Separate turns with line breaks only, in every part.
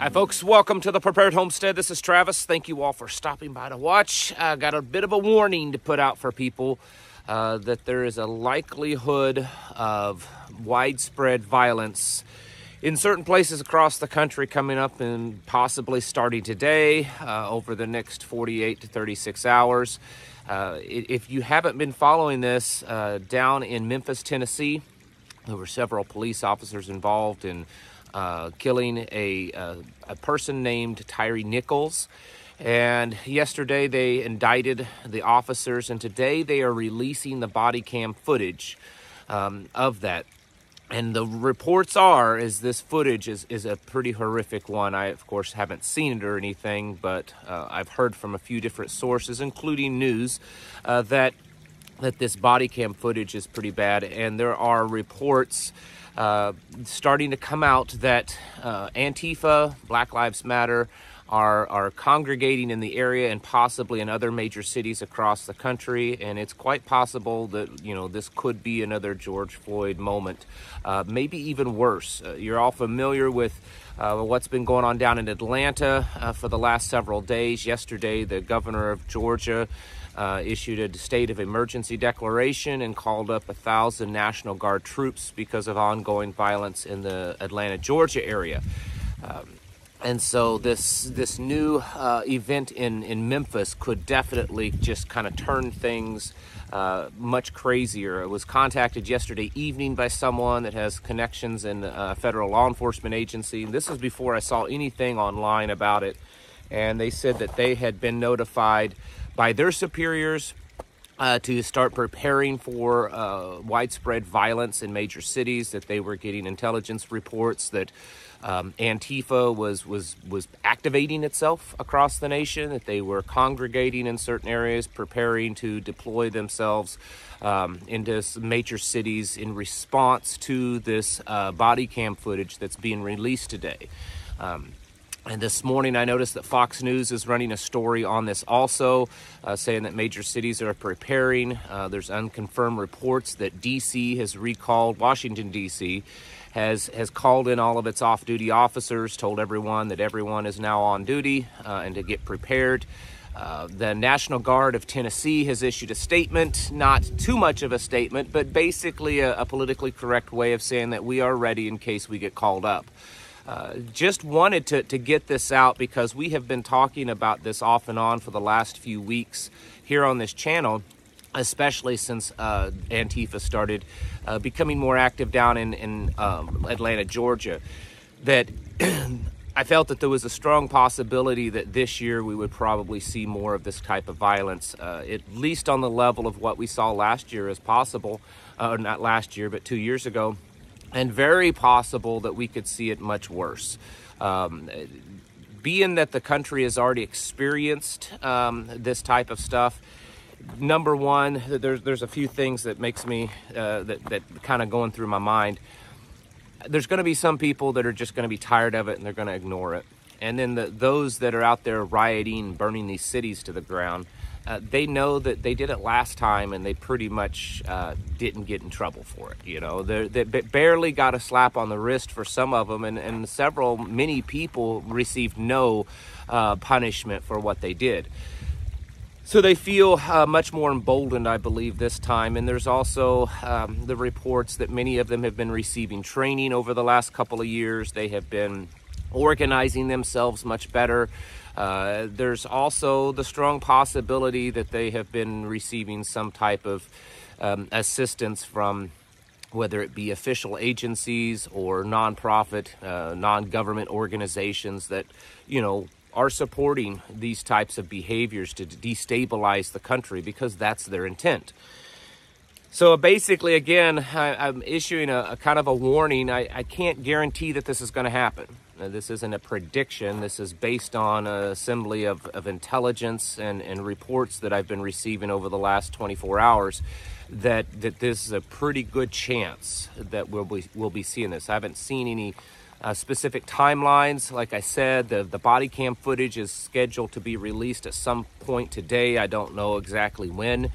Hi folks, welcome to the Prepared Homestead. This is Travis. Thank you all for stopping by to watch. I got a bit of a warning to put out for people that there is a likelihood of widespread violence in certain places across the country coming up and possibly starting today over the next 48 to 36 hours. If you haven't been following this, down in Memphis, Tennessee, there were several police officers involved in killing a person named Tyree Nichols. And yesterday they indicted the officers, and today they are releasing the body cam footage of that. And the reports is this footage is a pretty horrific one. I, of course, haven't seen it or anything, but I've heard from a few different sources, including news, that this body cam footage is pretty bad. And there are reports starting to come out that Antifa, Black Lives Matter, are congregating in the area and possibly in other major cities across the country. And it's quite possible that, you know, this could be another George Floyd moment, maybe even worse. You're all familiar with what's been going on down in Atlanta for the last several days. Yesterday, the governor of Georgia issued a state of emergency declaration and called up 1,000 National Guard troops because of ongoing violence in the Atlanta, Georgia area. And so this new event in Memphis could definitely just kind of turn things much crazier. I was contacted yesterday evening by someone that has connections in a federal law enforcement agency. This was before I saw anything online about it. And they said that they had been notified by their superiors to start preparing for widespread violence in major cities, that they were getting intelligence reports that Antifa was activating itself across the nation, that they were congregating in certain areas, preparing to deploy themselves into major cities in response to this body cam footage that's being released today. And this morning, I noticed that Fox News is running a story on this also, saying that major cities are preparing. There's unconfirmed reports that D.C. has recalled, Washington, D.C., has called in all of its off-duty officers, told everyone that everyone is now on duty and to get prepared. The National Guard of Tennessee has issued a statement, not too much of a statement, but basically a politically correct way of saying that we are ready in case we get called up. Just wanted to get this out because we have been talking about this off and on for the last few weeks here on this channel, especially since Antifa started becoming more active down in Atlanta, Georgia, that I felt that there was a strong possibility that this year we would probably see more of this type of violence, at least on the level of what we saw last year as possible, not last year, but 2 years ago. And very possible that we could see it much worse. Being that the country has already experienced this type of stuff, number one, there's a few things that makes me, that kind of going through my mind. There's going to be some people that are just going to be tired of it and they're going to ignore it. And then those that are out there rioting, burning these cities to the ground, they know that they did it last time and they pretty much didn't get in trouble for it. You know, they barely got a slap on the wrist for some of them, and many people received no punishment for what they did. So they feel much more emboldened, I believe, this time. And there's also the reports that many of them have been receiving training over the last couple of years. They have been organizing themselves much better. There's also the strong possibility that they have been receiving some type of assistance from whether it be official agencies or nonprofit, non-government organizations that, you know, are supporting these types of behaviors to destabilize the country because that's their intent. So basically, again, I'm issuing a kind of a warning. I can't guarantee that this is going to happen. This isn't a prediction. This is based on an assembly of intelligence and reports that I've been receiving over the last 24 hours that this is a pretty good chance that we'll be seeing this. I haven't seen any specific timelines. Like I said, the body cam footage is scheduled to be released at some point today. I don't know exactly when.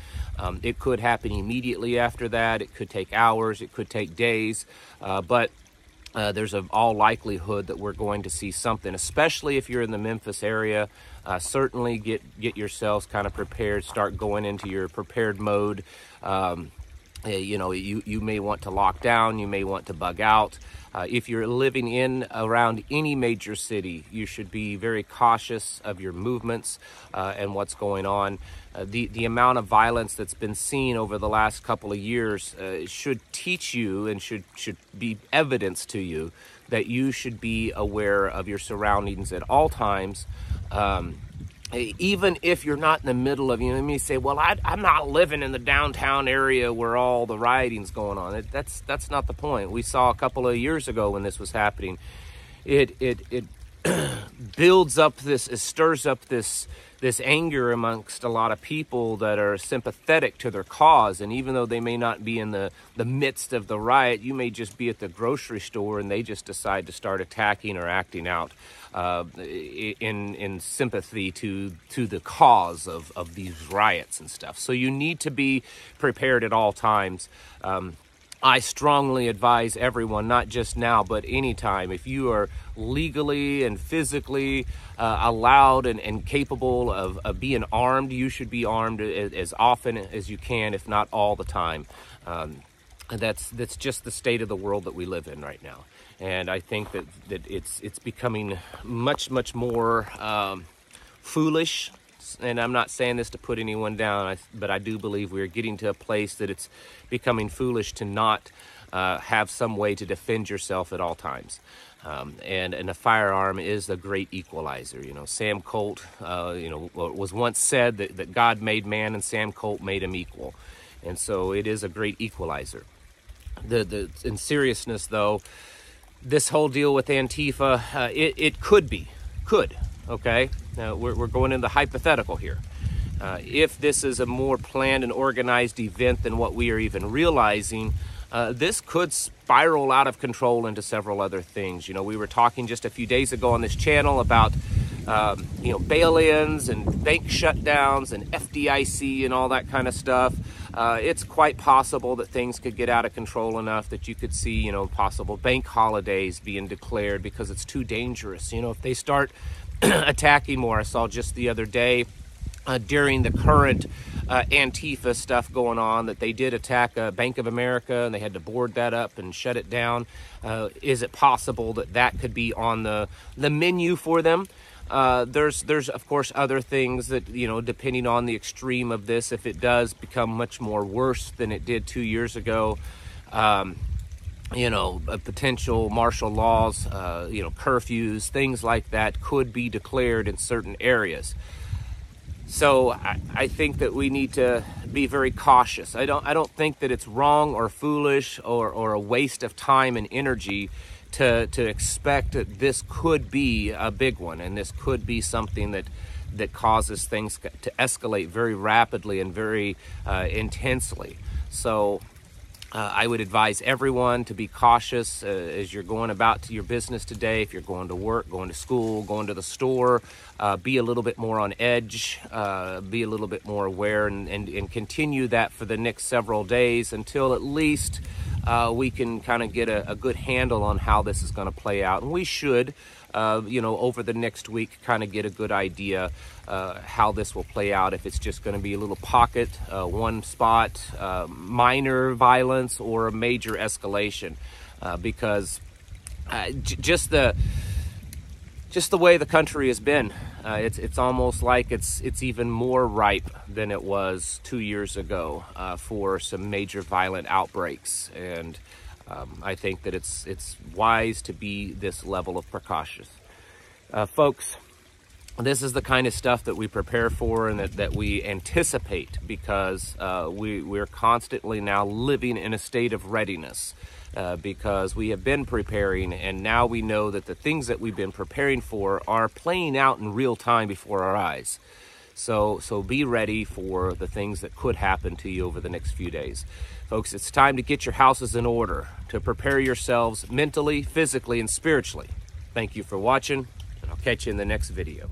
It could happen immediately after that. It could take hours. It could take days. But there's all likelihood that we're going to see something, especially if you're in the Memphis area. Certainly get yourselves kind of prepared, start going into your prepared mode. You know, you may want to lock down, you may want to bug out. If you're living in around any major city, you should be very cautious of your movements and what's going on. The amount of violence that's been seen over the last couple of years should teach you and should be evidence to you that you should be aware of your surroundings at all times. Even if you're not in the middle of, you know, you may say, well, I'm not living in the downtown area where all the rioting's going on. That's not the point. We saw a couple of years ago when this was happening. It builds up this, it stirs up this anger amongst a lot of people that are sympathetic to their cause. And even though they may not be in the midst of the riot, you may just be at the grocery store and they just decide to start attacking or acting out in sympathy to the cause of these riots and stuff. So you need to be prepared at all times. I strongly advise everyone, not just now, but anytime, if you are legally and physically allowed and capable of being armed, you should be armed as often as you can, if not all the time. And that's just the state of the world that we live in right now. And I think that it's becoming much more foolish. And I'm not saying this to put anyone down, but I do believe we're getting to a place that it's becoming foolish to not have some way to defend yourself at all times. And a firearm is a great equalizer. You know, Sam Colt, was once said that God made man and Sam Colt made him equal. And so it is a great equalizer. In seriousness, though, this whole deal with Antifa, it could, okay? We're going into hypothetical here. If this is a more planned and organized event than what we are even realizing, this could spiral out of control into several other things. You know, we were talking just a few days ago on this channel about, bail-ins and bank shutdowns and FDIC and all that kind of stuff. It's quite possible that things could get out of control enough that you could see, possible bank holidays being declared because it's too dangerous. You know, if they start attacking more. I saw just the other day during the current Antifa stuff going on that they did attack Bank of America and they had to board that up and shut it down. Is it possible that could be on the menu for them? There's of course other things that, depending on the extreme of this, if it does become much more worse than it did 2 years ago, potential martial laws, curfews, things like that could be declared in certain areas. So I think that we need to be very cautious. I don't think that it's wrong or foolish or a waste of time and energy to expect that this could be a big one, and this could be something that causes things to escalate very rapidly and very intensely. So I would advise everyone to be cautious as you're going about to your business today. If you're going to work, going to school, going to the store, be a little bit more on edge, be a little bit more aware, and continue that for the next several days until at least we can kind of get a good handle on how this is going to play out. And we should, over the next week, kind of get a good idea how this will play out, if it's just going to be a little pocket, one spot, minor violence, or a major escalation, because just the way the country has been, it's almost like it's even more ripe than it was 2 years ago for some major violent outbreaks. And I think that it's wise to be this level of precaution. Folks, this is the kind of stuff that we prepare for and that we anticipate, because we're constantly now living in a state of readiness, because we have been preparing, and now we know that the things that we've been preparing for are playing out in real time before our eyes. So be ready for the things that could happen to you over the next few days. Folks, it's time to get your houses in order, to prepare yourselves mentally, physically, and spiritually. Thank you for watching, and I'll catch you in the next video.